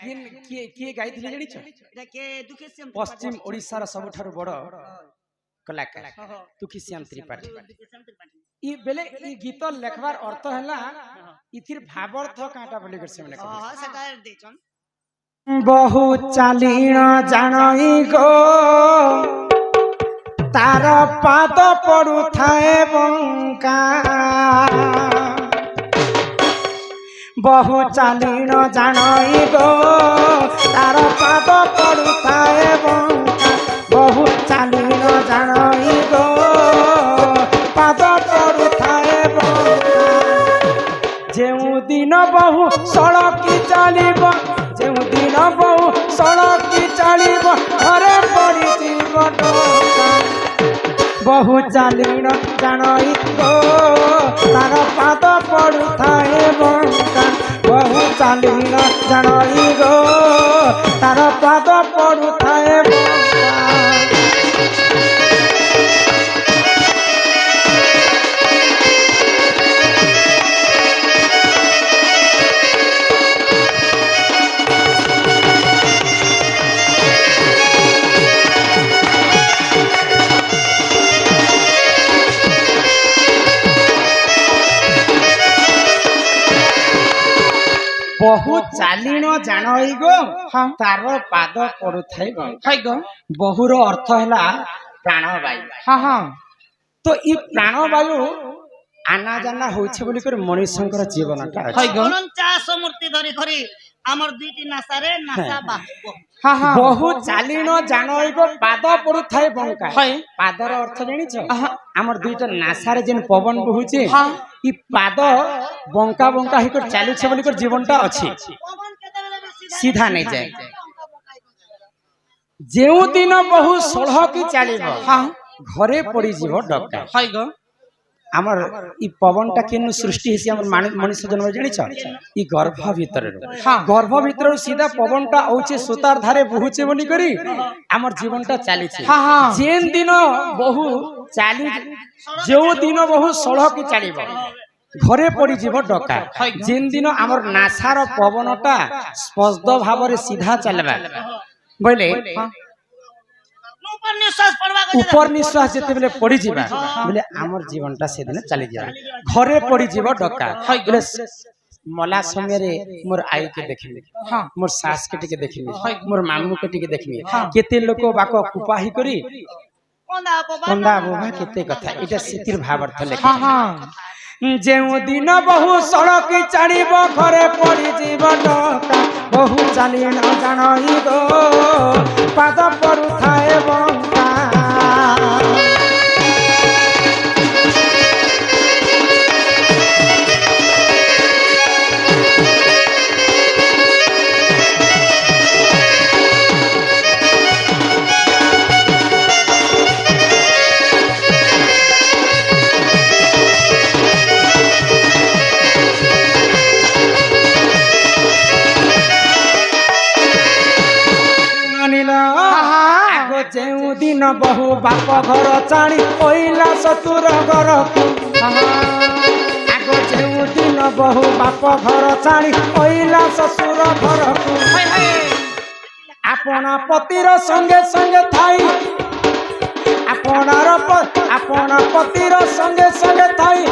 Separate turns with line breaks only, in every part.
किए गाइथिले जानिछ
এটা কে দুঃখেশ্যাম
पश्चिम ओडिसा रा सबठारु बड़ कलाकार दुखीश्याम त्रिपाठी
দুঃখেশ্যাম ত্রিপাঠী
ई बेले ई गीत लेखबार अर्थ हैला इथिर भावार्थ काटा बोली कर से माने
হ্যাঁ সেটা দেছন
बहु चालीण जाणई गो तार पाद पड़ू थाए बंका बहु चालीण जाणई गो तार पाद पड़ू थाए बंका बहु चालीण जाणई गो पाद पड़ू थाए बंका जेउ दिन बहु सड़की चलिब जेउ दिन बहु सड़की चलिब घरे पड़ी जीवन बहु चालीण जाणई गो तार पाद पड़ू थाए बंका बहु चालीण जाणई गो तार पाद पड़ू थाए बंका बहु चालीण जाणई गो तार पाद पड़ू थाई गो बहुर अर्थ हैला प्राणवायु हाँ हाँ तो ई प्राणवायु आना जाना होइछे बोली कर मनुष्यकर जीवनटा
হয় গো 49 মূর্তি ধরি ধরি আমার দুইটি নাসারে নাসা বাহব
हाँ हाँ बहु चालीण जाणई गो पाद पड़ू थाई बंका पादर अर्थ जानिछ हमर दुईटा नासारे जेन पवन बहुचे ई पाद बंका बंका हिकर चालू छे बोली कर जीवनटा अछि
পবন কেতেবেলে
सीधा नहीं जाए जेउ दिन बहु सलह की चालिब घरे पड़ी जीव डका
हाय गो
आमर ई पवनटा केनु सृष्टि हेसी हमर मनुष्य जन्म जानिछ ई गर्भ भीतर गर्भ भीतर सीधा पवनटा औचे सुतार धारे बहुचे बोली करी हमर जीवनटा चालिछि जेन दिन बहु चाली जेउ दिन बहु सलह की चालिब घरे पड़ी जीव डका जेन दिन आमर नासार पवनटा स्पष्ट भाव रे सीधा चलबा बोले ऊपर निश्वास जेते बेले पड़ी जीवा बोले आमर जीवनटा से दिन चली जा घरे पड़ी जीव डका बोले मला समय रे मोर आई के देखिले मोर सास के टिके देखिले मोर मामू के टिके देखिले केते लोक बाको कुपाही करी कंदा बोबा केते कथा एटा सितिर भाव अर्थ लेखा जेउ दिन बहु सड़क चढ़ब घरे पड़ी जीव डका बहु चाली न जाणई गो पाद पड़ू थाए बंका जेउ दिन बहु बाप घर चाणी ओइला ससुर घर आगो जेउ दिन बहु बाप घर चाणी ओइला ससुर घर आपना पतिर संगे संगे थाई आपना पतिर संगे संगे थाई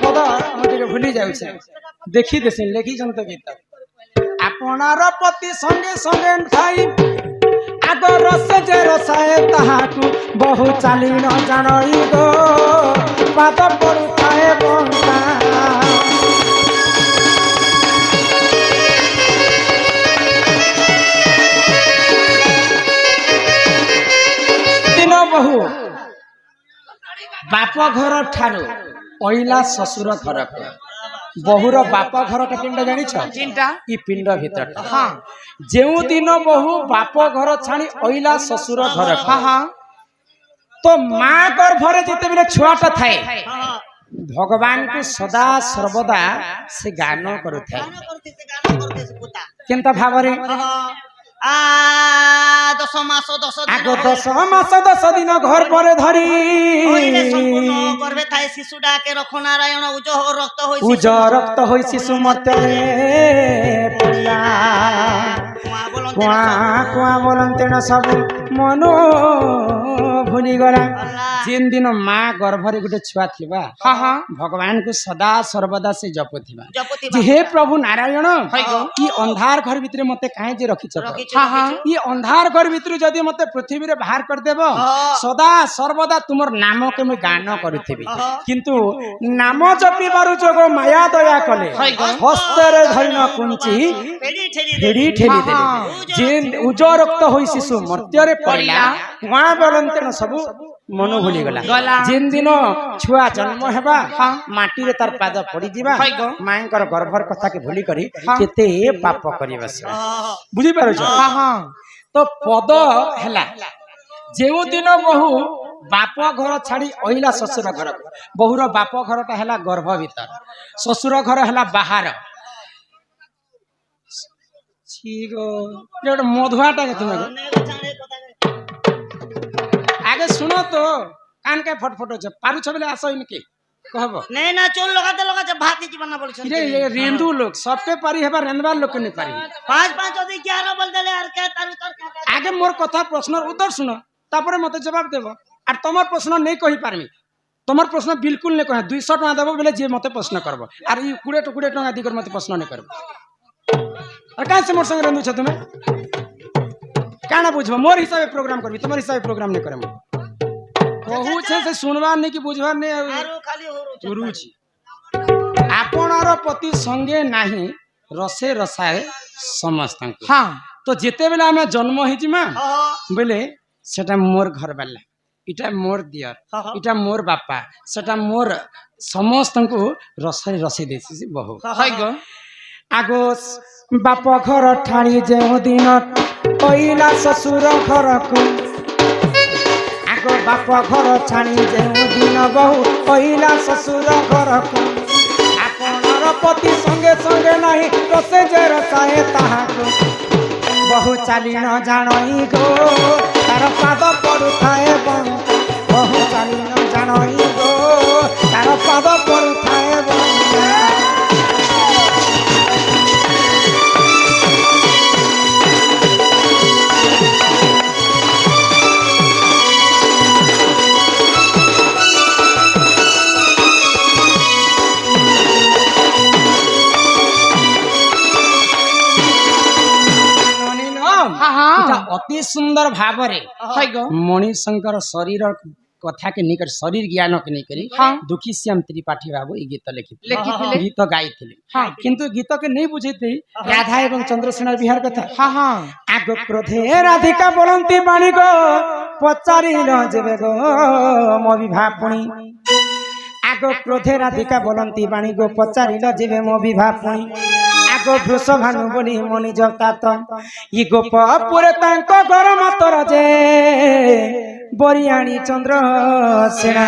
पद मते भूली जाउछे देखि देसिन लेखि जंत गीत आपनार पति संगे संगे थाई आगो रस जे रसाए ताहाकु बहु चाली न जाणई गो पाद पड़ू थाए बंका दिन बहु बाप घर ठारू ओइला ससुर घर बहुर बाप घर टा पिंड जानिछ
चिंटा
ई पिंड भीतर हां जेउ दिन बहु बाप घर छाणी ओइला ससुर घर तो मां गर्भ रे जते बेले छुआटा थाए भगवान को सदा सर्वदा से गान करू थाए केनता भाव रे
आ 10 मास 10 दिन
आगो 10 मास 10 दिन घर पर धरी
ओइले संपूर्ण गर्भे थाए शिशुडा के रखो नारायण उज रक्त होई
शिशु मर्त्य रे पिला
ନା
କୁଆ ବୋଲନ୍ତେ ନା ସବୁ ମନ ଭୁଲିଗଲା ଯେନ୍ ଦିନ ମା ଗର୍ଭରେ ଗୋଟେ ଛୁଆ ଥିବା ଭଗବାନଙ୍କୁ ସଦା ସର୍ବଦା ସେ ଜପୁଥିବା ଯେ ହେ ପ୍ରଭୁ ନାରାୟଣ ଇ ଅନ୍ଧାର ଘର ଭିତରେ ମତେ କାହିଁ ଯେ ରଖିଛ ଇ ଅନ୍ଧାର ଘର ଭିତରୁ ଯଦି ମତେ ପୃଥିବୀରେ ବାହାର କରିଦେବ ସଦା ସର୍ବଦା ତୁମର ନାମକେ ମୁଁ ଗାନ କରୁଥିବି କିନ୍ତୁ ନାମ ଜପିବାରୁ ଯୋଗ ମାୟା ଦୟା କଲେ ହସ୍ତରେ ଧରିନ କୁଞ୍ଚି ଫେଡ଼ି ଠେଲି ଦେଲେ ଯେ ଉଜ ରକ୍ତ ହୋଇ ଶିଶୁ ମର୍ତ୍ତ୍ୟରେ ପଡ଼ିଲା କୁଆ ବୋଲନ୍ତେ ନା ସବୁ ମନ ଭୁଲିଗଲା ଯେନ୍ ଦିନ ଛୁଆ ଜନ୍ମ ହେବା ମାଟିରେ ତାର ପାଦ ପଡିଯିବା ମାଙ୍କର ଗର୍ଭର କଥାକେ ଭୁଲି କରି କେତେ ପାପ କରିବା ବୁଝିପାରୁଛ ତ ପଦ ହେଲା ଯେଉଁ ଦିନ ବହୁ ବାପ ଘର ଛାଡି ଅଇଲା ଶ୍ୱଶୁର ଘରକୁ ବହୁର ବାପ ଘରଟା ହେଲା ଗର୍ଭ ଭିତର ଶ୍ୱଶୁର ଘର ହେଲା ବାହାର ଗୋଟେ ମଧୁଆଟା ତୁମେ आगे सुनो तो कान के फटफट हो पारुछ बेले आसो इनके कहबो
नहीं ना चोल लगाते लगाते भाती जीवन बोल छन
ये रेंदु लोग सबके पारी हेबा रेंदवा लोग के नहीं पारी
5 5 यदि 11 बोल देले यार के तारु तर
आगे मोर कथा प्रश्न उत्तर सुनो तापरे मते जवाब देबो और तमर प्रश्न नहीं कहि पारमी तमर प्रश्न बिल्कुल नहीं कह 200 टका देबो बेले जे मते प्रश्न करबो और ई 20 टका दिकर मते प्रश्न नहीं करबो और काहे से मोर संग रेंदु छ तुमे काना बुझबो मोर हिसाबे प्रोग्राम करबी तमर हिसाबे प्रोग्राम नहीं करम कहू छे से सुनबार नहीं कि बुझबार नहीं
आरो खाली
रुचि आपनर पति संगे नाही रसे रसाए समस्त हां तो जेते बेला हमें जन्म होई जिमा बेले सेटा मोर घर वाला इटा मोर दियर इटा मोर बापा सेटा मोर समस्त को रसे रसे देसी बहु हाय गो आगो बाप घर ठाणी जे दिन पहिला ससुर घर को आगो बाप घर छाणी जे दिन बहु पहिला ससुर घर को आपनर पति संगे संगे नहीं रसे जे रसाए ताहा को बहु चाली न जानई गो तार पाद पड़ुथाए बहु चाली न जानई गो तार पाद पड़ुथाए अति सुंदर भाव मनीषंकर शरीर कथा के निकट शरीर ज्ञान के नहीं करी दुखी श्याम त्रिपाठी बाबू ये गीत लिखित गीत गाई किंतु गीत के नहीं बुझे थे राधा एवं चंद्रसेना विहार कथा आग क्रोधे राधिका बोलती बाणी गो पचारि न जेबे गो मो विवाह पुणी आग क्रोधे राधिका बोलती बाणी गो पचारि न जेबे मो विवाह पुणी आगो भृष भानु बोली मणि जगतात इ गोपपुरे तांको घर मातर जे बरियाणी चंद्र सेना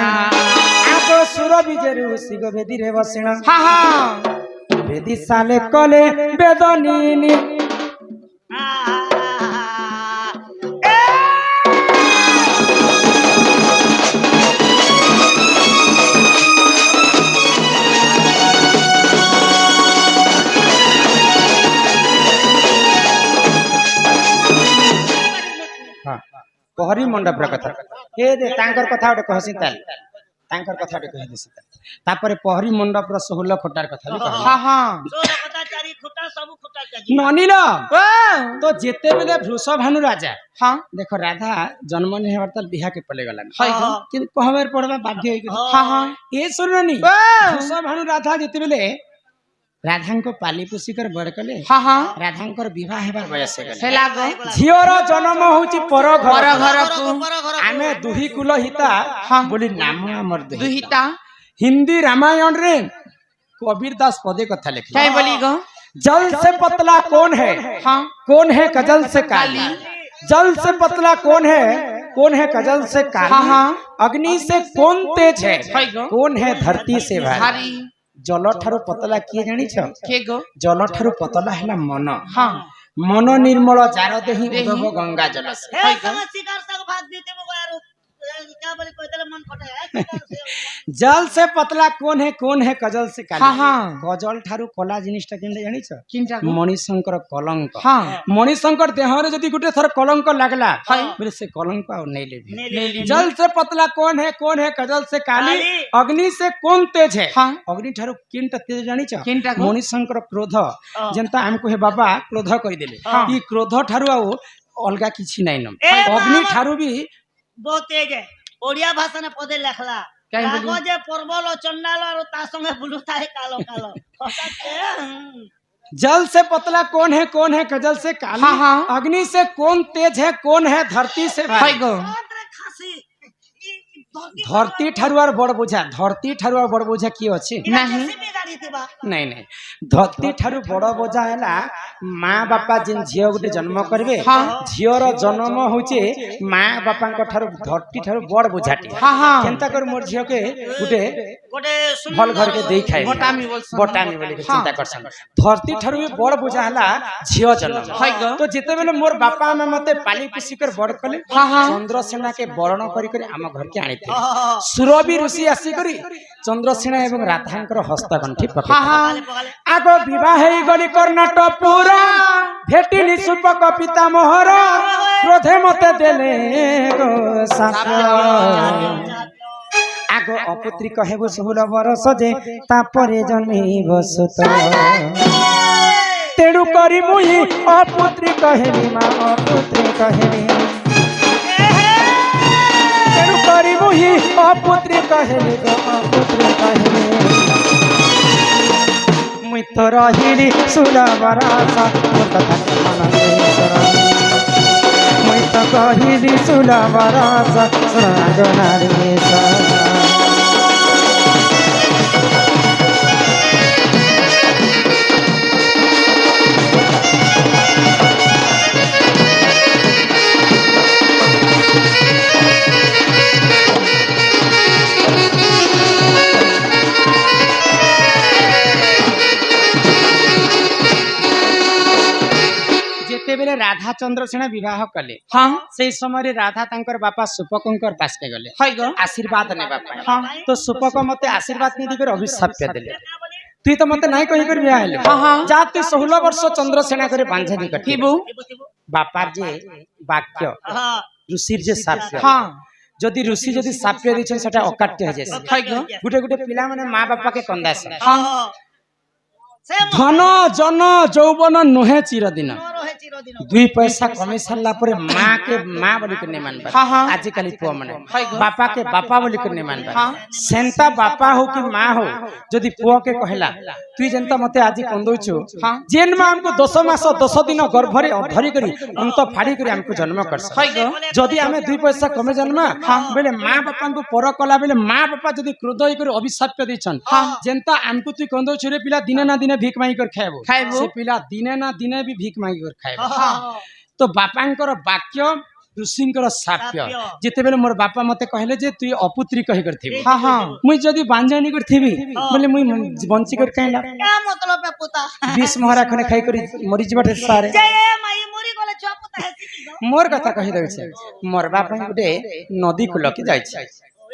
आगो सुर विजयरु सिग बेदी रे बसेना बेदी साले कले बेदनी पहरी मंडप कथा ए दे तांकर कथा उठे कहसी ताल तांकर कथा उठे कहि देसी तापर पहरी मंडप रो 16 खोटार कथा भी कह हां हां
16 खोटा चारि खोटा सब खोटा चाहि
ननिल तो जेते बेले वृष भानु राजा हां देखो राधा जन्म ने हेवर तल बिहा के पले गला कि कहबर पड़बा बाध्य होई हां हां ए सुननी वृष भानु राधा जेते बेले राधा को पाली पोषी कर बड़ कले राधा विवाह हेबार बयस झीर जन्म होची पर घर आमे दुही कुल हिता बोली नाम हमर दुहिता हिंदी रामायण रे कबीर दास पदे कथा लिखे काय बोली गो जल से पतला कौन है कौन है कजल से काली जल से पतला कौन है कजल से काली अग्नि से कौन तेज है कौन है धरती से भारी जल ठारू पतला किए जानी छ के गो जल ठारू पतला हैला मन हां मन निर्मल जार देहि उदब गंगा जल से
हे शिकार सग भाग देते मो यार क्या बोली कोई तेरे मन कटे है
जल से पतला कौन है कजल से काली
हाँ हाँ
कजल ठारू कला जिनिसटा केनटा जानिछ
किनटा
मणिशंकर कलंक
हाँ
मणिशंकर देहरे जदी गुटे थर कलंक लागला
हाय
बोले से कलंक आ नहीं लेबी
नहीं
जल से पतला कौन है कजल से काली
काली।
अग्नि से कौन तेज है
हाँ
अग्नि ठारू किनटा तेज जानिछ
किनटा
मणिशंकर क्रोध जेंता हमको हे बाबा क्रोध कहि देले
हाँ।
ई क्रोध ठारू आउ अलगा किछि नै न
ए
अग्नि
बाबा।
ठारू भी
बहुत तेज है ओडिया भाषा ने पदे लेखला
काई बोली?
कागजे परबल और चंडाल और ता संगे बुलुता है कालो कालो
जल से पतला कौन है कजल से काली
हाँ, हाँ।
अग्नि से कौन तेज है कौन है धरती से
हाय
भारी
गो
खासी
धरती ठारुआर बड़ बोझा धरती ठारुआर बड़ बोझा की अछि
नहीं।
गाड़ी थी बा
नहीं धरती ठारु बड़ बोझा हैला माँ बापा जिन झियो गुटे जन्म करबे
हाँ।
झियोर जन्म होचे माँ बापा ठारु धरती ठारु बड़ बोझाटी
हाँ हाँ
केनता कर मोर झियो के गुटे
गोटे
भल घर के देई खाए
बटामी बोलसन।
बटामी बोली के
हाँ।
चिंता करसन धरती ठारु भी बड़ बोझा हैला झियो जन्म
हाय गो
तो जेते बेले मोर बापा में मते पाली पिसी कर बड़ कले
हाँ, हाँ।
चंद्रसेना के बरण करी करी आम घर के आनी थे सुरभि ऋषि आसी करी चंद्रसेना एवं राधांकर हस्तगंठी पकड़
हाँ हाँ
आगो विवाह गली कर्णाटक पूरा भेटिली सुपक पिता मोहर क्रोधे मते देले गो साप आगो अपुत्री कहेबो 16 बरस जे तापरे जन्मिब सुत तेणु करी मुई अपुत्री कहेबी मा अपुत्री कहेबी तेणु करी मुई अपुत्री कहेबी गो अपुत्री कहेबी मुई तो रहिली 16 बरस मोर कथा के मन मुई तो कहिली 16 बरस सुनागो नारी जेतेबेले राधा चंद्रसेना विवाह कले
हाँ
से समय राधा तांकर बापा सुपकंकर पास के गले
हाय गो
आशीर्वाद नेबा पाए
हाँ
तो सुपक मते आशीर्वाद नहीं दिकर अभिशाप पे देले तुई तो मते नाही कहि कर बियाह हेले
हाँ, हाँ।
जा तू 16 वर्ष चंद्रसेना करे बांझे दी कठी
थिबु
बापार जे वाक्य ऋषिर जे साप्य
हाँ
जदि ऋषि जदि साप्य दिछन सेटा अकाट्य हो जेसे
हाय गो
गुटे गुटे पिला माने मां बापा के कंदास
हाँ
धन जन जौवन नुहे चिरदिन 2 पैसा कमे सारला परे माँ के माँ बोली कर नहीं मानबा
हाँ, हाँ।
आजिकल पुआ माने
हाय गो।
बापा के बापा बोली कर नहीं मानबा
हाँ।
सेंता बापा हो कि माँ हो जदि पुआ के कहला तुई जनता मते आजि कंदोछु
हाँ।
जेन माँ हमको 10 मास 10 दिन गर्भरे धरी करी अंत फाड़ी करी हमको जन्म कर
हाय गो
जदि आमे 2 पैसा कमे जन्मा बेले माँ बापा को पर कला बेले माँ बापा जदि क्रोध होई कर अभिशाप दिछन जेनता हमको तुई कंदोछु रे पिला दिने ना दिने भीख मांगी कर खाएबो
खाएबो।
से पिला दिने ना दिने भी भीख मांगी कर खाएबो
हाँ
तो बापांकर वाक्य ऋषिंकर साप्य जिते बेले मोर बापा मते कहले जे तुई अपुत्री कहि कर थिबी
हाँ हाँ
मुई जदी बांजानी कर थिबी बोले मुई बंची कर कहला
क्या मतलब है पुता
बीस मोहरा खने खाई करी मरी जबटे सारे
जय माई मोरी गले छुआ पुता है सीधी
मोर कथा कहि दउ छै मोर बापा गुटे नदी कुल के जाय छै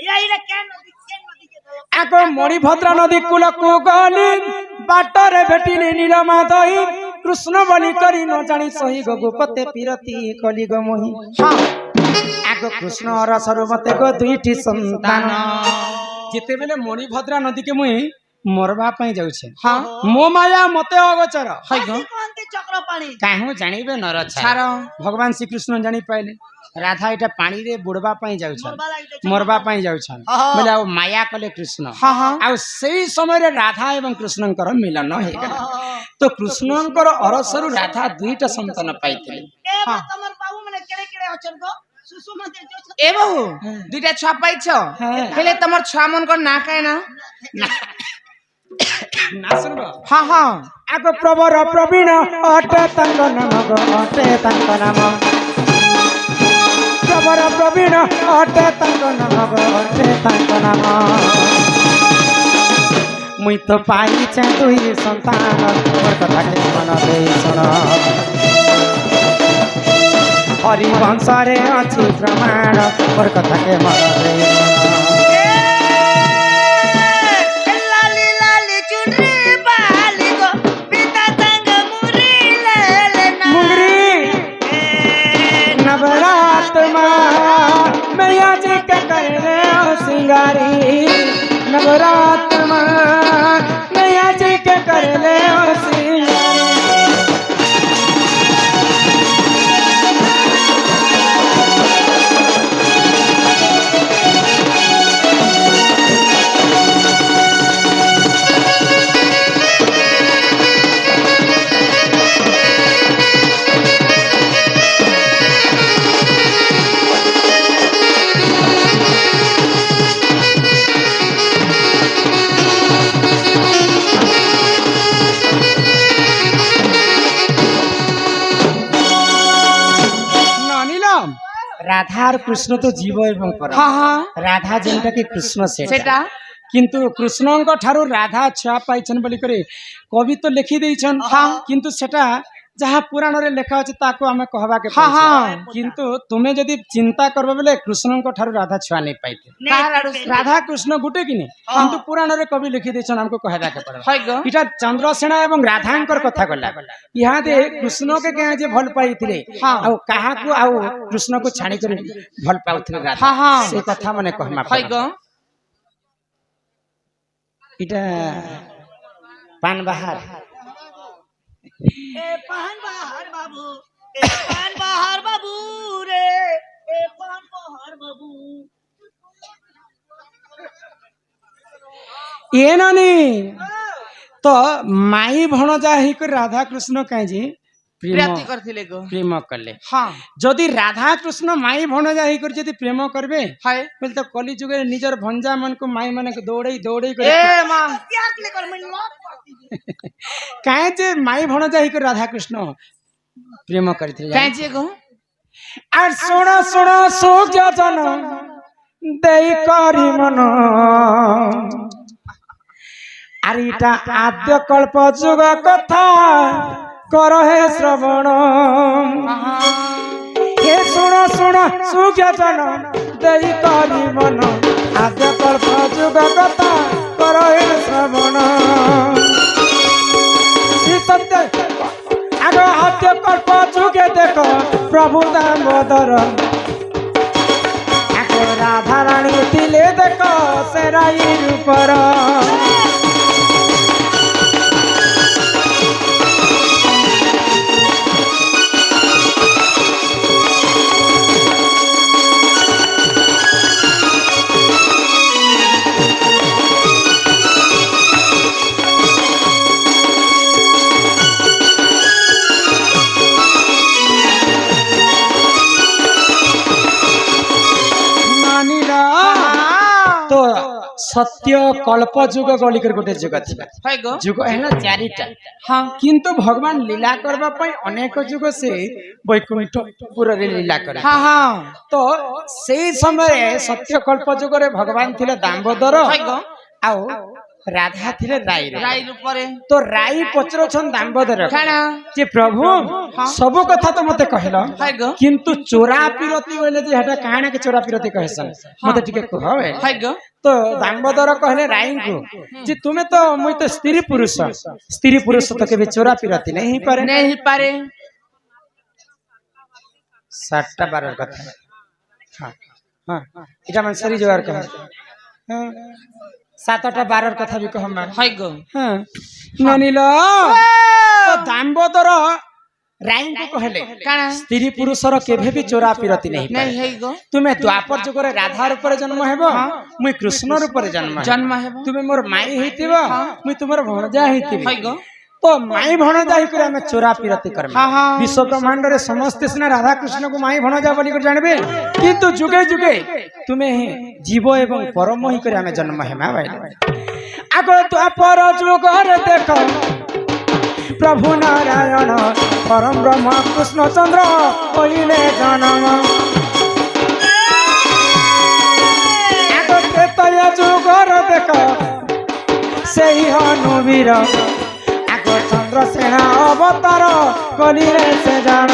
यही रे क्या नदी के दो
आको मणिभद्रा नदी कुल को गली बाटरे भेटिले नीलमाधई कृष्ण बलि करी न जानी सही गोपते पिरती कली गो मोहि
हाँ
आगो कृष्ण और सरमते गो दुईटी संतान जिते बेले मणिभद्रा नदी के मुई मरबा पई जाउ छै
हाँ
मो माया मते अगोचर
हाय गो
कौन चक्र पानी
काहू जानिबे नर छार
छार
भगवान श्री कृष्ण जानी पाइले राधा एटा पानी रे बुड़बा पई जाउ छ
मोरबा लागिते
मरबा पई जाउ छ
हाँ।
बोले आ माया कले कृष्ण
हाँ हाँ
आ सेही समय रे राधा एवं कृष्णंकर मिलन हेगा तो कृष्णंकर अरसरु राधा दुईटा संतान पाइथिले
ए तमर बाबू मने केड़े केड़े अचन गो सुसुमा दे जो
ए बहु दुईटा छुआ पाइछ हेले तमर छुआ मन को ना काहे ना
ना सुनबो
हाँ हाँ
आगो प्रवर प्रवीण अटे तंग नाम गो अटे तंग नाम प्रवर प्रवीण अटे तंग नाम गो अटे तंग नाम मुई तो पाई छ दुई संतान मोर कथा के मन दे सुन हरि वंशरे अछि प्रमाण मोर कथा के मन रे
लाली लाली चुनरी बाली गो पिता संग मुरी ले लेना
मुंगरी नवरात मैया जी के करे सिंगारी नवरात मैया जी के करे सिंगारी राधा और कृष्ण तो जीव एवं पर राधा जेनटा कि कृष्ण सेटा किंतु कृष्ण ठारू राधा छुआ पाइछन बोली करे कवि तो लिखि देइछन किंतु सेटा जहाँ पुराण रे लेखा अछि ताको हमें कहबा के किंतु तुमे जदि चिंता करबे बोले कृष्ण ठारू राधा छुआ नहीं पाइते राधा कृष्ण गुटे कि नहीं किंतु पुराण रे कवि लिखि देइछन हमको कहबा के पड़े इटा चंद्रसेना एवं राधांकर कथा गला यहाँ दे कृष्ण के कहे जे भल पाइथिले आ कहा को आ कृष्ण को छाणी कर भल पाउथिले राधा से कथा माने कहमा इटा पान बहार
ए पान बहार बाबू रे ए पान बहार बाबू
ये नानी तो माई भणजा ही कर राधा कृष्ण कहे जी प्रेम करले जदि राधा कृष्ण माई भणजा ही कर जदि प्रेम करबे बोले तो कली जुगे निजर भंजा मन को माई मन को दौड़े दौड़े कहे जे माई भणजा ही कर राधा कृष्ण प्रेम करथिले
कहे जे गो
आर सोना सोना सोजा जन देई करी मन आरिटा आद्य कल्प जुग कथा कर हे श्रवण हे सुण सुण सुज्ञान देई करी मन आद्य कल्प जुग कथा कर हे श्रवण श्री सत्य आग आद्य कल्प जुगे देख प्रभु दामोदर आग राधा रानी तिले देख से राई रूपर सत्य कल्प जुग गलिकर गोटे जुग थिला जुग है चारिटा किंतु भगवान लीला करबा पई अनेक जुग से वैकुंठपुर रे लीला करे तो से समय सत्य कल्प जुग रे भगवान थिले दामोदर आउ राधा थिले राई
रूपरे
तो राई पचरछन दामोदर जे प्रभु सब कथा तो मते कहलो किंतु चोरा पिरती बोले जे हटा काहे के चोरा पिरती कहसन मते ठीक कह तो दामोदर कहले राई को जे तुमे तो मुई तो स्त्री पुरुष तो के चोरा पिरती नहीं पारे सातटा बारह कथा हां हां इटा मन सरी जोर कह सातटा बारह कथा भी कहम हाय गो हां ननिलो तो दामोदर राई को कहले स्त्री पुरुषर केभे भी चोरा पिरती नहीं गो तुमे द्वापर जुग रे राधा रूप रे जन्म हेबो मुई कृष्ण रूप रे जन्म हेबो तुमे मोर माई हेतिबो मुई तुमर भणजा हेतिबी हाय गो तो माई भणजा ही करे हमें चोरा पिरती करबे विश्व ब्रह्मांड रे समस्त सिना राधा कृष्ण को माई भणजा बोली कर जानबे किंतु जुगे जुगे तुमे जीव एवं परम ही करे हमें जन्म हेमा भाई आगो द्वापर जुग रे देखो प्रभु नारायण परम ब्रह्म कृष्ण चंद्र पहिले जन्म आगो त्रेतय जुग रे देखो सेही हनुवीर चंद्रसेना अवतार कलिरे से जान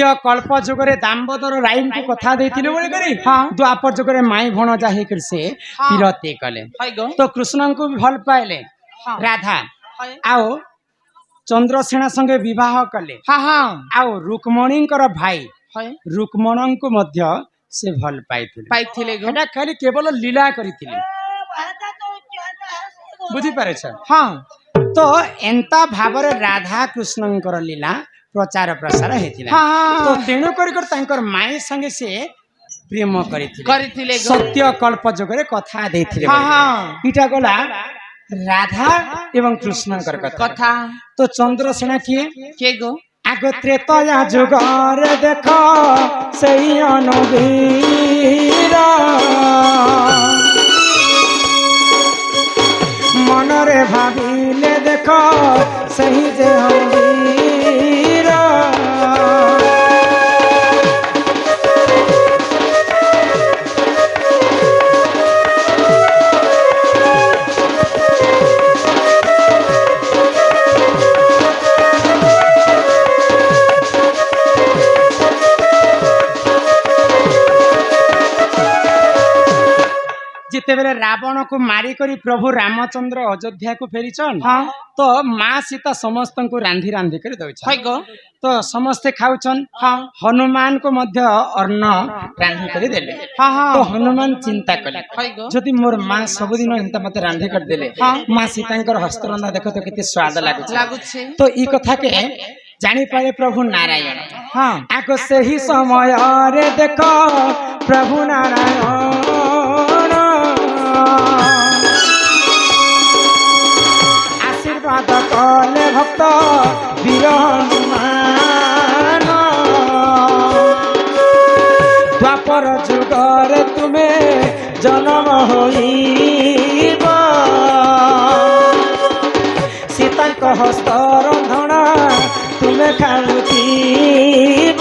सत्य कल्प जुगरे दामोदर राय को कथा देथिले बोली करी द्वापर जुगरे माई भणजा हे कर से पिरते कले तो कृष्ण को भी भल पाइले राधा आओ चंद्रसेना संगे विवाह कले आओ रुक्मणी भाई रुक्मण को मध्य से भल पाइथिले एटा खाली केवल लीला करिथिले बुझी पारे छ तो एंता भावरे राधा कृष्णंकर लीला प्रचार प्रसार हेतिला तो तेणु कर तांकर माई संगे से प्रेम करिथिले सत्य कल्प जगरे कथा देथिले इटा गला राधा एवं कृष्णंकर कथा तो चंद्रसेना के गो आगो त्रेतया जुगर देखो सही अनुवीर मनरे भाविले देखो सही जे अनुवीर जिते बेले रावण को मारी करी प्रभु रामचंद्र अयोध्या को फेरीचन तो माँ सीता समस्त को रांधी रांधी कर दउछन तो समस्ते खाउछन हनुमान को मध्य अन्न रांधी कर देले तो हनुमान चिंता कले जदि मोर माँ सब दिन एंता मते रांधी कर देले माँ सीतांकर हस्तरंधा देखो तो केते स्वाद लागुछे तो ई कथा के जानी पाए प्रभु नारायण आगो से ही समय रे देखो प्रभु नारायण आशीर्वाद कले भक्त वीर हनुमान द्वापर जुगरे तुम्हें जन्म होइब सीतांक हस्त रंधना तुम्हें खाउथिब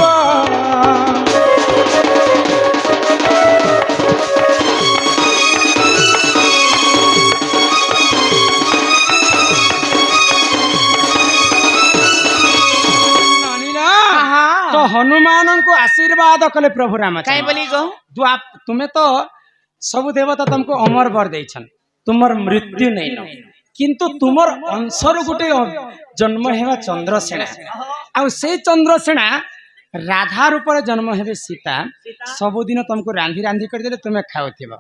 तो हनुमान को आशीर्वाद कले प्रभु राम
काई बोली गो
तुम्हें तो सब देवता तुमको अमर वर देछन तुमर मृत्यु नहीं न किंतु तुमर अंशर गुटे जन्म हेवा चंद्रसेना आ से चंद्रसेना राधा रूप जन्म हेबे सीता सबुदिन तुमको रांधी रांधी कर देले तुम्हें खाउथिबो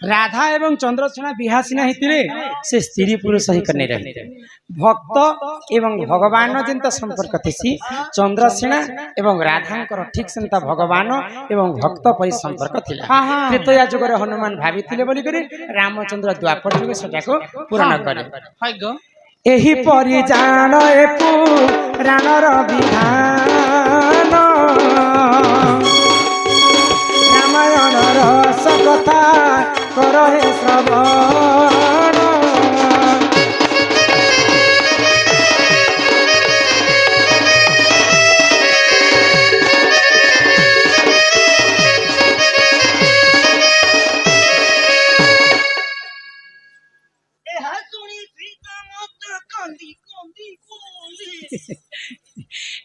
राधा एवं चंद्रसेना बिहासिना हितिले से स्त्री पुरुष ही करने रहे भक्त एवं भगवान जिंता संपर्क थिसी चंद्रसेना एवं राधांकर ठीक सेंता भगवान एवं भक्त परि संपर्क थिला त्रेतया जुगरे हनुमान भाबिथिले बोली करी रामचंद्र द्वापर जुग सटाको पूर्ण करे एही परि जान ए पुराणर विधान रामायण रस कथा कर हे श्रवण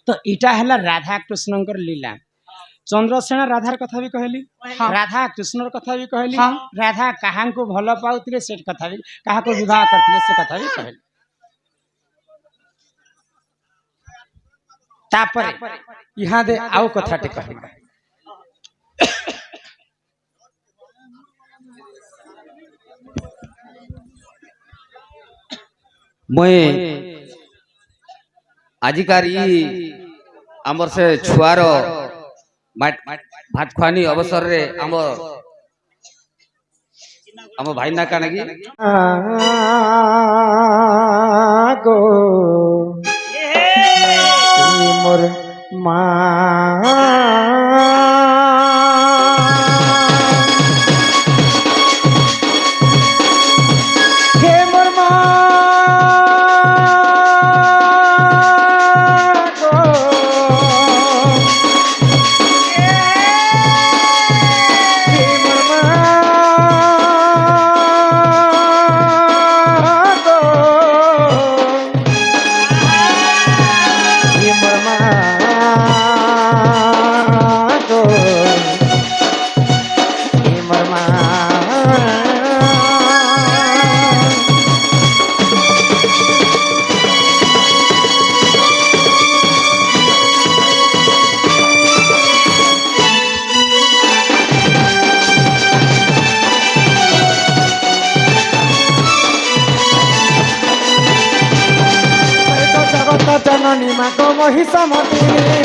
तो इटा हला राधा कृष्णंकर लीला चंद्रसेना राधार कथा भी कहली राधा कृष्णर कथा भी कहली राधा कहाँ को भल पाउथिले से कथा भी कहा को विवाह करथिले से कथा भी कहली तापर यहाँ दे आउ कथाटे कहली
मैं आजिकार आमर से छुआर भात खुआनी अवसर रे आम भाई ना काना की
गो मोर माँ ମାଗ ମହିଷା ମତିରେ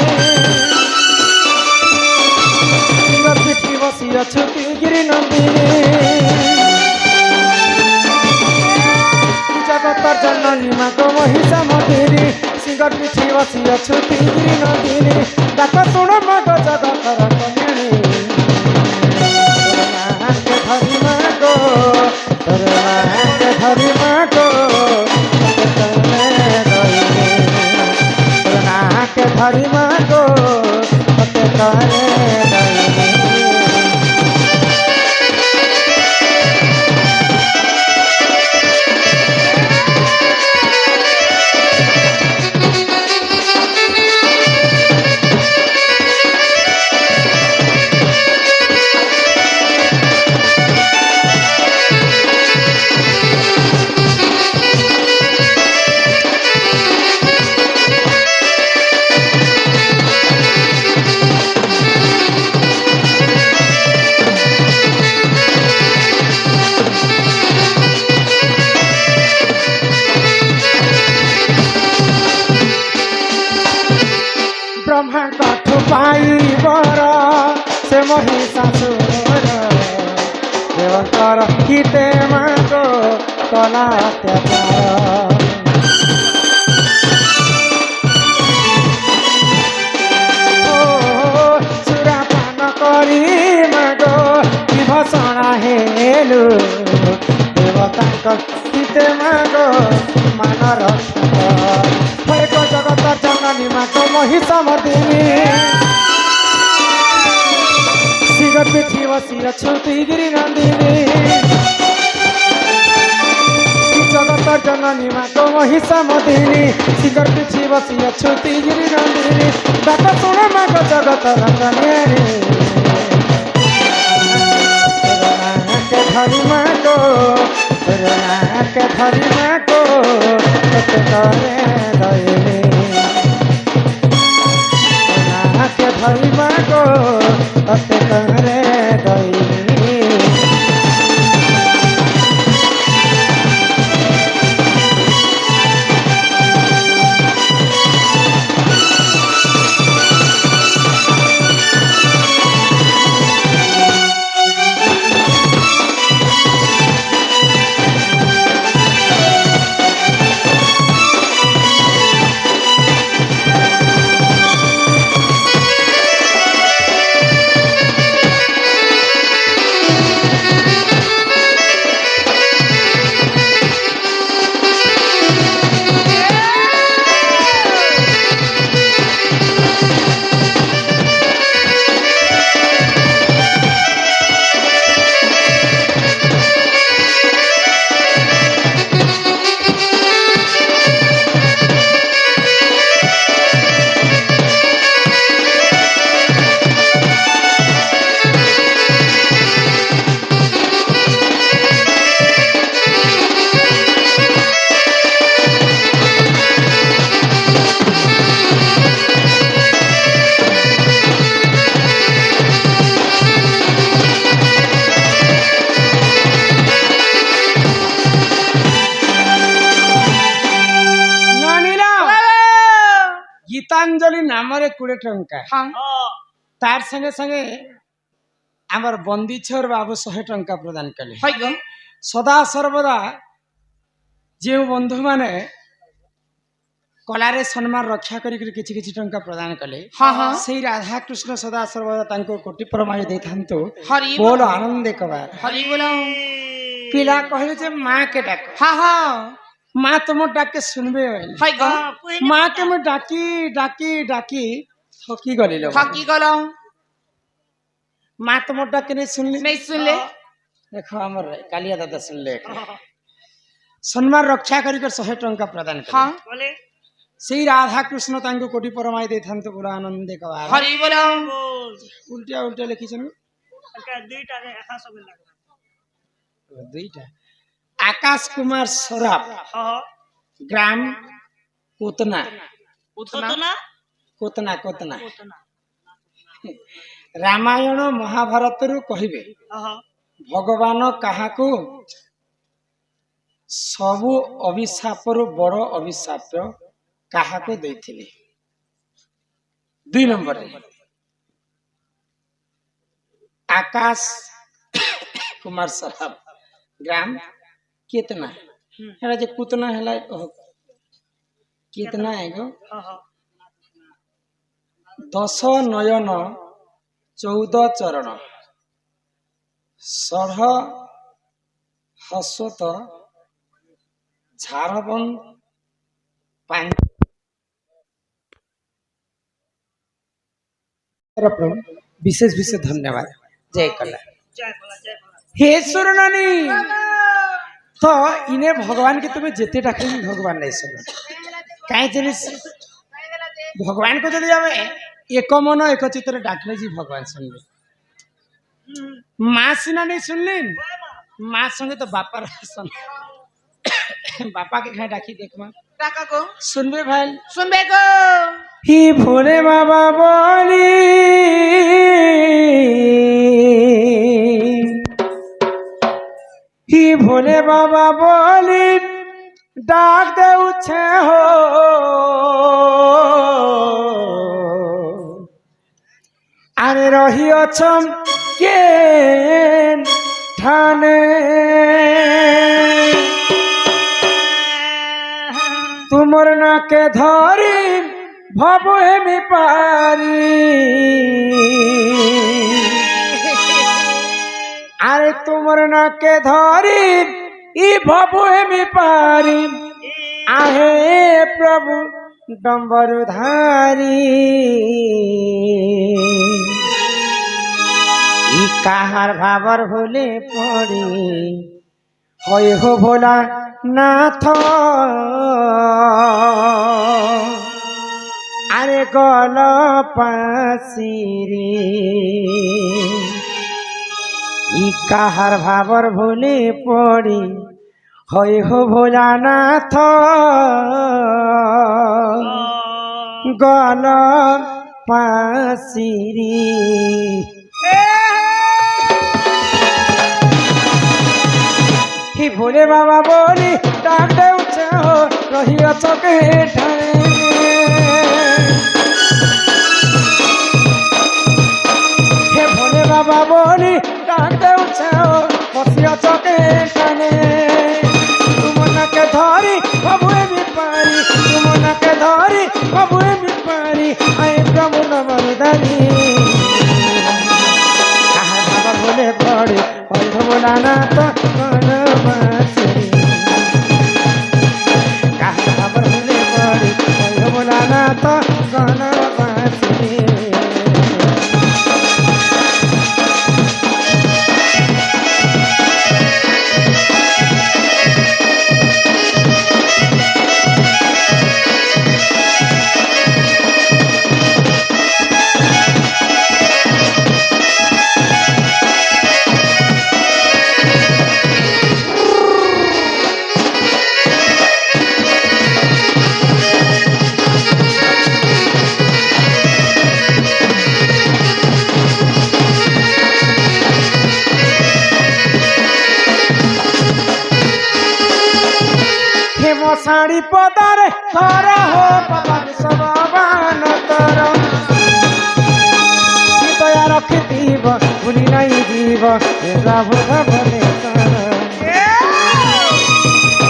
ସିଂହ ପିଠି ବସି ଅଛୁ ଗିରି ନଦୀରେ ଜଗତ ଜନନୀ ମାଗ ମହିଷା ମତିରେ ସିଂହ ପିଠି ବସି ଅଛୁ ଗିରି ନଦୀରେ ଡାକ ଶୁଣ ମାଗ ଜଗତର କଲ୍ୟାଣୀ ଧରି ମାଗ ଧରି ମାଗ ধরি মাগো তোকে তরে ब्रह्मा कठु पाइबर से महिषासुर देवकर हिते मागो कला अत्याचार सुरापान करी मागो विभूषण हेलु देवतांक हिते मागो मान रक्षक एक जगत जननी मागो महिषा मर्दिनी सिंह पिठी बसी अछुति गिरि नंदिनी जगत जननी मागो महिषा मर्दिनी सिंह पिठी बसी अछुति गिरि नंदिनी डाक शुण मागो जगत रंजनी के धरी मागो के धरी मागो करे दयनी के धरी मागो तते करे दयनी गीतांजलि नाम 20 टंका तार संगे संगे आमर बंदीछर बाबू 100 टंका प्रदान कले सदा सर्वदा जो बंधु माने कलारे सम्मान रक्षा करी किछि किछि टंका प्रदान कले से राधा कृष्ण सदा सर्वदा तांको कोटि परमाय दे थांतो बोल आनंद कबार
हरि बोलो
पिला कहले जे मां के डाक माँ तुम डाके सुनबे माँ के मैं डाकी डाकी डाकी थकी गली लो
थकी गलो
माँ तुम डाके नहीं सुन ले देखो हमर कालिया दादा सुन ले सम्मान रक्षा करी कर 100 टंका प्रदान कर से राधा कृष्ण तांको कोटि परमाय दे थान तो पूरा आनंद कबा
हरि बोलो
उल्टा उल्टा लिखी छन
दुईटा रे 100 लागबा
दुईटा आकाश कुमार सराफ ग्राम कोतना कोतना कोतना रामायण महाभारत रु कहिबे भगवान काहाकू सबु अभिशाप रु बड़ अभिशाप काहाकू देथिले 2 नंबर आकाश कुमार साहब ग्राम कितना हेला जे कुतना हेला कितना है गो 10 नयन 14 चरण 16 हसत झारबन विशेष विशेष धन्यवाद जय कला हे सुरनानी तो इन्हें भगवान के तुम्हें जेते डाके भगवान नहीं सुन कहीं जिनिस भगवान को जब हमें एक मन एक चित्र डाकले जी भगवान सुन ले माँ सिना नहीं सुनली माँ संगे तो बापा सुन बापा के घर डाकी देख माँ
টাকা গো
सुनबे भाई
শুনবে গো
ही भोले बाबा बोली ही भोले बाबा बोली डाक दे उछे हो अरे रही अछम के ठाने तुमर ना के धरी भव हेमी पारी अरे तुमर ना के धरी ई भव हेमी पारी आहे प्रभु डम्बरुधारी ई काहार भावर भूले पड़ी होय हो भोला नाथ अरे गल पासिरी ई काहार भावर भूले पड़ी होय हो भोला नाथ गल पासिरी ही भोले बाबा बोली डाक दे उछे हो रही चौके ठाणे हे भोले बाबा बोली डाक दे उछे हो बसिया चौके ठाणे तुम न के धरी बबुए भी पारी तुम न के धरी बबुए भी पारी आए प्रभु नवरदारी कहा बाबा बोले पड़े और भोला ना तो कौन बांसुरी कहा बाबा बोले पड़े और भोला ना तो कौन बांसुरी साड़ी पदार कर हो बाबा सब बान तर दया रखी दीब भूली नहीं जीव प्रभु भले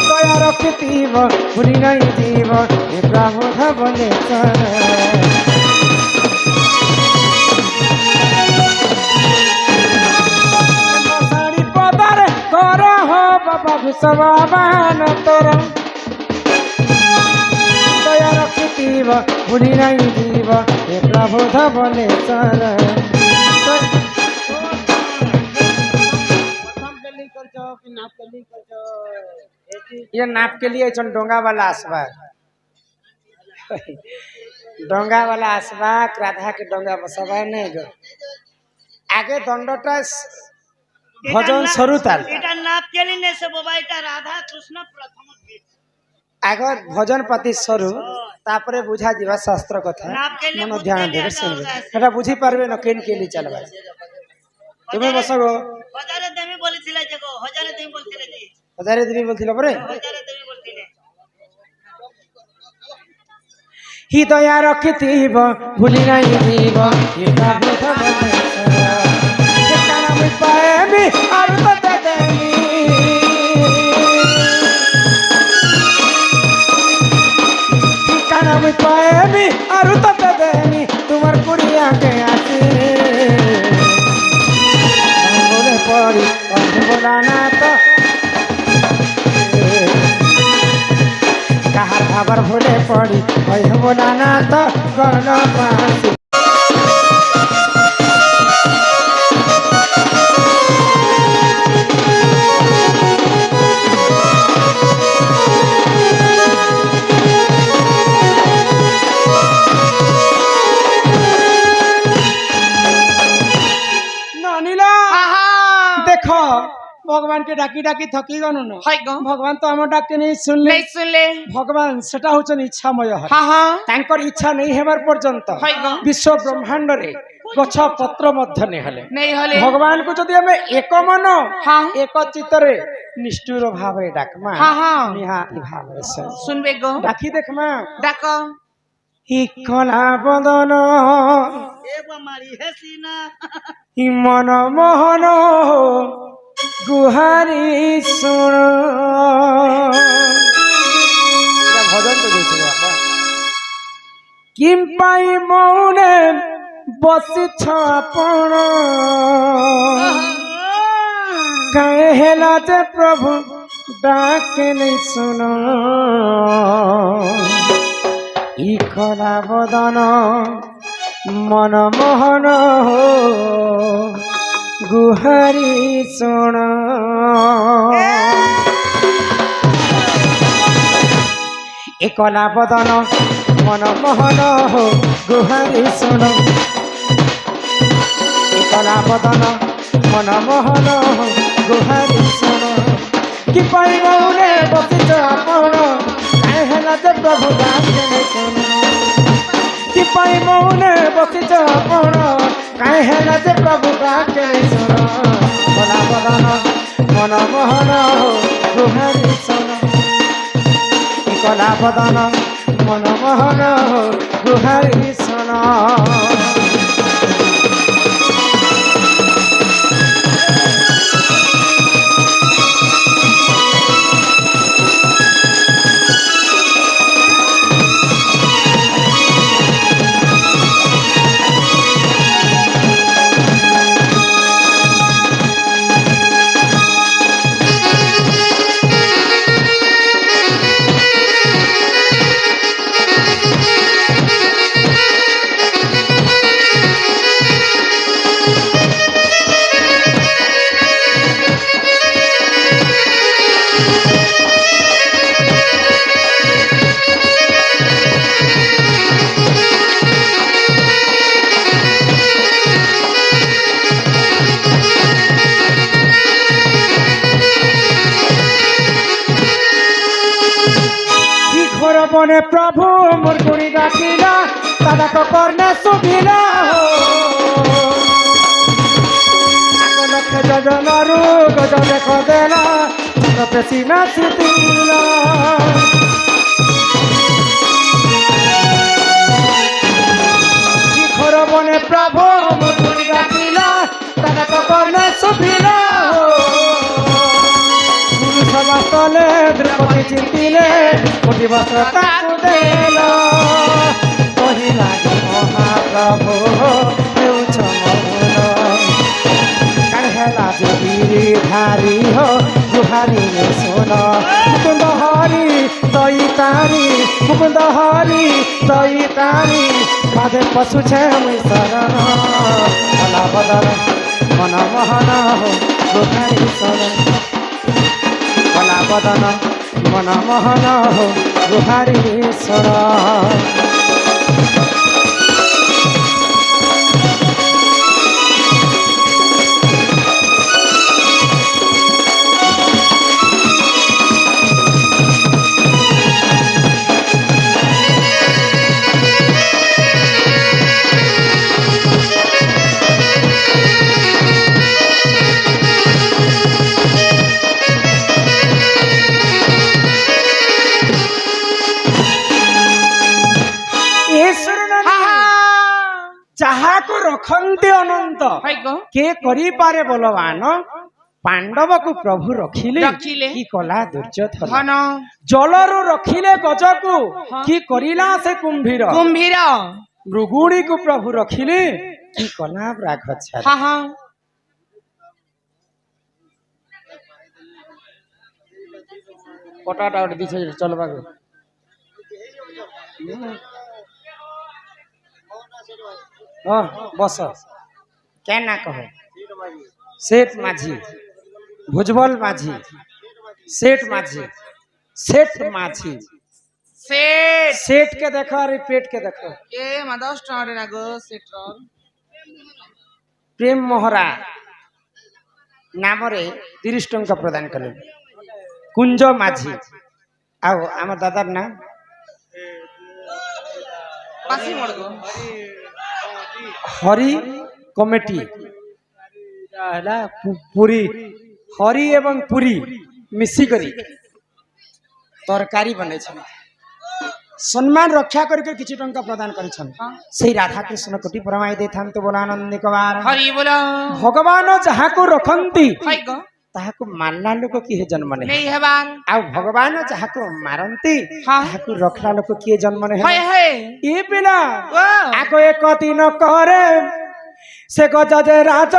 दया रखी दीब भूली नहीं जीव प्रभु भले साड़ी पदार कर हो बाबा सब बान तर भूली नहीं जीव हे प्रभु धबले सर ये नाप के लिए डोंगा वाला आसबा डोंगा वाला आसबा राधा के डोंगा बसबा नहीं गो आगे दंडटा भजन सरुताल
এটা নাপ কেলি নেছে বাবা এটা রাধা কৃষ্ণ প্রথম গীত
आगर भजन पाती सरू तापरे बुझा जीवा शास्त्र कथा मन ध्यान दे सुनबे एटा बुझी पारबे न केन केली चलबा তুমি বসগো
হজারে দেবী বলেছিলে যে গো হজারে দেবী বলছিলে যে
हजारे देवी बोलथिला परे
হজারে দেবী বলছিলে
হৃদয়া রখিথিব ভুলি নাই দিব ঠিকানা মুই পাইবি আর তোতে দেবি ঠিকানা মুই পাইবি আর তোতে দেবি তোমার কুড়িয়াকে আসি বলে পড়ি বলা না তো কাহার ভাবার ভুলে পড়ি ওই হব না তো গণ পাশি देखो भगवान के डाकी डाकी थकी गनु न
হয় গো
भगवान तो आम डाके नहीं सुनले
নেই শুনলে
भगवान सेटा होचन इच्छामय
হ্যাঁ হ্যাঁ
तांकर इच्छा नहीं हेबार पर्यंत
হয় গো
विश्व ब्रह्मांड रे गछ पत्र मध्य नहीं हले
নেই হলে
भगवान को जदि हमें एक मन
हाँ
एक चित्त रे निष्ठुर भाव रे डाकमा
हाँ हाँ
निहाती भाव रे से
শুনবে গো
डाकी देखमा
ডাকো
हि कला बदन
এ বামারি হেসিনা
हि मन मोहन गुहारी सुन भजन तो गई बाबा किम पाई मौने बसी छापण कहे हेला जे प्रभु डाके नहीं सुन इ खला बदन मन मोहन हो गुहारी सुन ए कला बदन मन मोहन हो गुहारी सुन ए कला बदन मन मोहन हो गुहारी सुन कि पाई मौने बसिच आपण काहे हेला जे प्रभु डाके नहीं सुन कि पाई मौने बसिच आपण काहे हेला जे प्रभु डाके नहीं सुन कला बदन मन मोहन हो गुहारी सुन कला बदन मन मोहन हो गुहारी सुन बने प्रभु मोर गुणी डाकिला दादा को करने सुभिला लक्ष जजनारू गज देख देला पेशी नाचिला शिखर बने प्रभु मोर गुणी डाकिला दादा को करने सुभिला समस्तले द्रौपदी चिंतिले कोटि वस्त्र ताकु देल कहि लागे महाप्रभु हेउछ मौन काहेला जे गिरिधारी हो गुहारी ने सुन मुकुंद हरि तई तारी मुकुंद हरि तई तारी पादे पशु छे मुई शरण कला बदन मन मोहन हो गुहारी सुन कला बदन मन मोहन हो गुहारी सुन ଅଛନ୍ତି ଅନନ୍ତ
ହାଇ ଗ
କେ କରିପାରେ ବଲବାନ ପାଣ୍ଡବକୁ ପ୍ରଭୁ ରଖିଲେ
ରଖିଲେ।
କି କଲା ଦୁର୍ଯ୍ୟୋଧନ
ଧନ
ଜଳରୁ ରଖିଲେ ଗଜକୁ କି କରିଲା ସେ କୁମ୍ଭୀର
କୁମ୍ଭୀର
ମୃଗୁଣୀକୁ ପ୍ରଭୁ ରଖିଲେ କି କଲା ବ୍ରାଘଚ୍ଛାଦ
ହଁ ହଁ
ପଟାଟା ଗୋଟେ ଦିছে ଚଲବାକୁ ହଁ ବସ କେନ୍ ନା କହ सेठ माझी भुजबल माझी सेठ माझी सेठ माझी
सेठ
सेठ के देखो अरे पेट के देखो
ए मा 10 टଙ୍କା रे गो सेठ
प्रेम मोहरा नाम रे 30 टंका प्रदान कले कुंज माझी आओ आम दादार नाम
पासी मोड़ गो
हरि कमिटी पुरी हरि एवं पुरी मिसिकरी तरकारी बने सम्मान रक्षा करके किछि टंका प्रदान करिछन सेही राधा कृष्ण कोटि परमाई देथांत बोला आनंद कबार
हरि बोला
भगवान जहाँ को रखंती
हाय ग
ताहाको मानला लोक किए जन्म ने
नहीं हेबार
आ भगवान जहाँ को मारंती
हाँ।
ताहाको रखला लोक किए जन्म ने
हाय हाय
ए पिला
ओ
आको एक दिन करे से गजे राज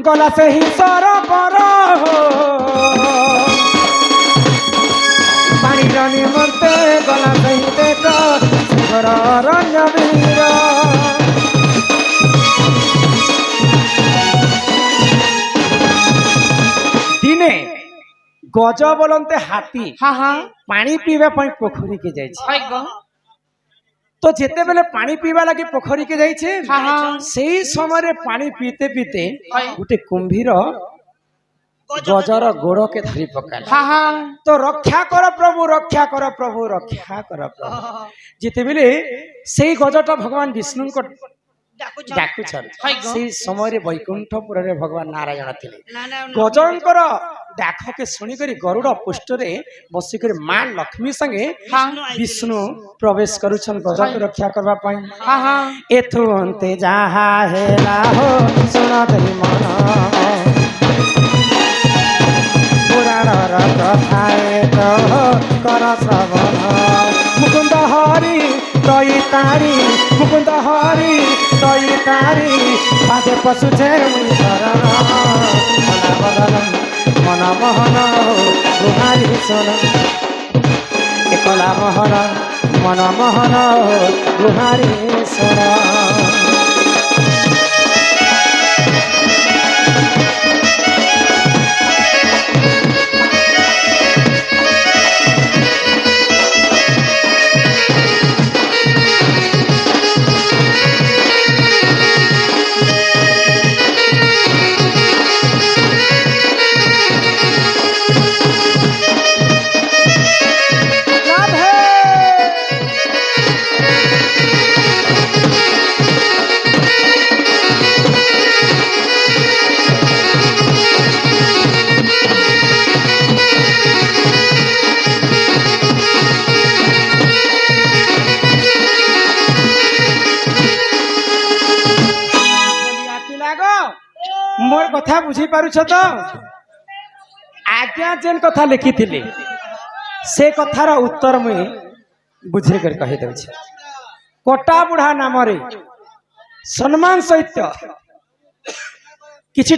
गला से ही सारा पर पानी रानी मरते गला से ही देखो शिवर रणवीर दिने गज बोलते हाथी
हाँ हाँ
पानी पीवा पई पोखरी के जाय छै
हाय ग
तो जेते बेले पानी पीवा लगी पोखरी के जाय छै
हाँ हाँ
सेही समय रे पानी पीते पीते
हाय
गुटे कुंभीर गजर गोड़ के धरी पकाल
हाँ हाँ
तो रक्षा कर प्रभु रक्षा कर प्रभु रक्षा कर प्रभु जेते बेले सेही गजटा भगवान विष्णु को डाकु छन
हाय ग
सेही समय रे वैकुंठपुर रे भगवान नारायण थिले
ना ना
गजंकर डाक के सुनी करी गरुड़ पुष्ट रे बसी करी मां लक्ष्मी संगे
हाँ
विष्णु प्रवेश करुछन गज के रक्षा करबा पई
हाँ हाँ
एथु अंते जहा हेला हो सुन दई मन पुराण र कथाए तो कर श्रवण मुकुंद हरि तई तारी मुकुंद हरि तई तारी पादे पशु छे शरण मना बदन मन मोहन गुहारी सुन एकला मोहन मन मोहन गुहारी सुन मोर कथा बुझी पारुछ तो आज्ञा जेन कथा लिखी थिले से कथार उत्तर मुई बुझे कर कहि दउ छी कोटा बुढ़ा नाम रे सम्मान सहित किछि